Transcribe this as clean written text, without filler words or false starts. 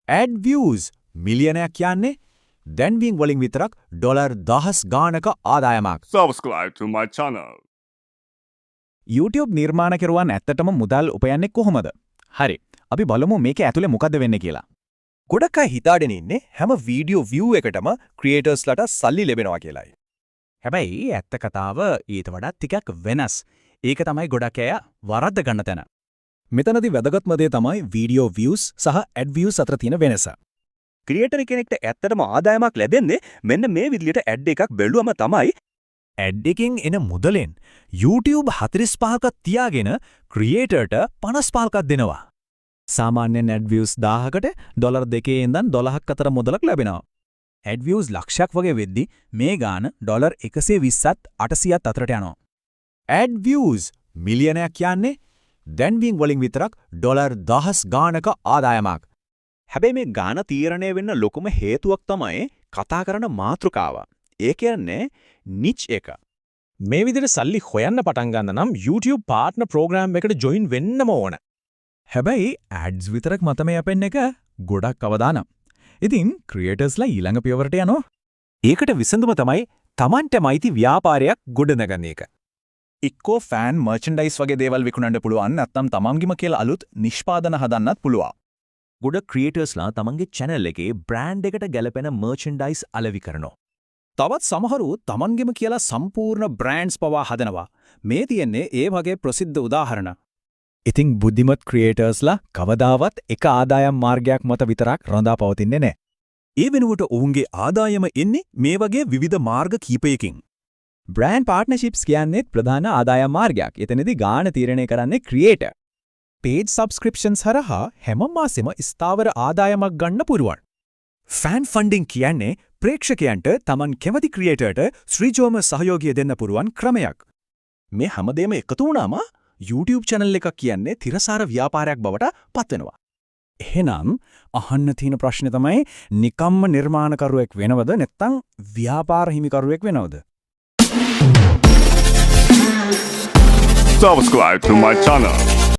ad views මිලියනයක් කියන්නේ දැන්වීම් වලින් විතරක් ඩොලර් 10 ගානක ආදායමක්. Subscribe to my channel. YouTube නිර්මාණ කරුවන් ඇත්තටම මුදල් උපයන්නේ කොහොමද? හරි. අපි බලමු මේකේ ඇතුලේ මොකද්ද වෙන්නේ කියලා. ගොඩක් අය හිතාගෙන ඉන්නේ හැම වීඩියෝ view එකටම ක්‍රියේටර්ස්ලට සල්ලි ලැබෙනවා කියලායි. හැබැයි ඇත්ත කතාව ඊට වඩා ටිකක් වෙනස්. ඒක තමයි ගොඩක් අය වරද්ද ගන්න තැන. මෙතනදී වැදගත්ම දේ තමයි වීඩියෝ views සහ ad views අතර තියෙන වෙනස. ක්‍රියේටර් කෙනෙක්ට ඇත්තටම ආදායමක් ලැබෙන්නේ මෙන්න මේ විදිහට ad එකක් බැලුවම තමයි. ad එකෙන් එන මුදලෙන් YouTube 45ක තියාගෙන ක්‍රියේටර්ට 55ක් දෙනවා. සාමාන්‍යයෙන් ad views 1000කට ඩොලර් 2 ඉඳන් 12ක් අතර මුදලක් ලැබෙනවා. ad views ලක්ෂයක් වගේ වෙද්දි මේ ගාන ඩොලර් 120ත් 800ත් අතරට යනවා. ad views මිලියනයක් කියන්නේ දැන්වීම් වලින් විතරක් ඩොලර් 10 ගානක ආදායමක්. හැබැයි මේ ගාන තීරණය වෙන්න ලොකුම හේතුවක් තමයි කතා කරන මාතෘකාව. ඒ කියන්නේ නිච් එක. මේ විදිහට සල්ලි හොයන්න පටන් ගන්න නම් YouTube partner program එකට join වෙන්නම ඕන. හැබැයි ads විතරක් මතම යපෙන්න එක ගොඩක් අවදානම්. ඉතින් ක්‍රියේටර්ස්ලා ඊළඟ පියවරට යනවා. ඒකට විසඳුම තමයි Tamanටම අයිති ව්‍යාපාරයක් ගොඩනගන එක. ඉක්කෝ ෆෑන් මර්චන්ඩයිස් වගේ දේවල් විකුණන්න පුළුවන් නැත්නම් තමන්ගේම කියලා අලුත් නිෂ්පාදන හදන්නත් පුළුවන්. ගොඩ ක්‍රියේටර්ස්ලා තමන්ගේ channel එකේ brand එකට ගැලපෙන merchandise අලෙවි කරනවා. තවත් සමහරු තමන්ගේම කියලා සම්පූර්ණ බ්‍රෑන්ඩ්ස් පවා හදනවා. මේ තියෙන්නේ ඒ වගේ ප්‍රසිද්ධ උදාහරණ. ඉතින් බුද්ධිමත් ක්‍රියේටර්ස්ලා කවදාවත් එක ආදායම් මාර්ගයක් මත විතරක් රඳා පවතින්නේ නැහැ. ඒ වෙනුවට ඔවුන්ගේ ආදායම එන්නේ මේ වගේ විවිධ මාර්ග කීපයකින්. බ්‍රෑන්ඩ් පාර්ට්නර්ෂිප්ස් කියන්නේ ප්‍රධාන ආදායම් මාර්ගයක්. එතනදී ගාණ තීරණය කරන්නේ ක්‍රියේටර්. paid subscriptions හරහා හැම මාසෙම ස්ථාවර ආදායමක් ගන්න පුරුවන්. ෆෑන් ෆන්ඩින් කියන්නේ ප්‍රේක්ෂකයන්ට Taman කැමති ක්‍රියේටර්ට ශ්‍රීජෝම සහයෝගය දෙන්න පුරුවන් ක්‍රමයක්. මේ හැමදේම එකතු වුණාම YouTube channel එකක් කියන්නේ තිරසාර ව්‍යාපාරයක් බවට පත් වෙනවා. එහෙනම් අහන්න තියෙන ප්‍රශ්නේ තමයි නිකම්ම නිර්මාණකරුවෙක් වෙනවද නැත්නම් ව්‍යාපාර හිමිකරුවෙක් වෙනවද? Subscribe to my channel.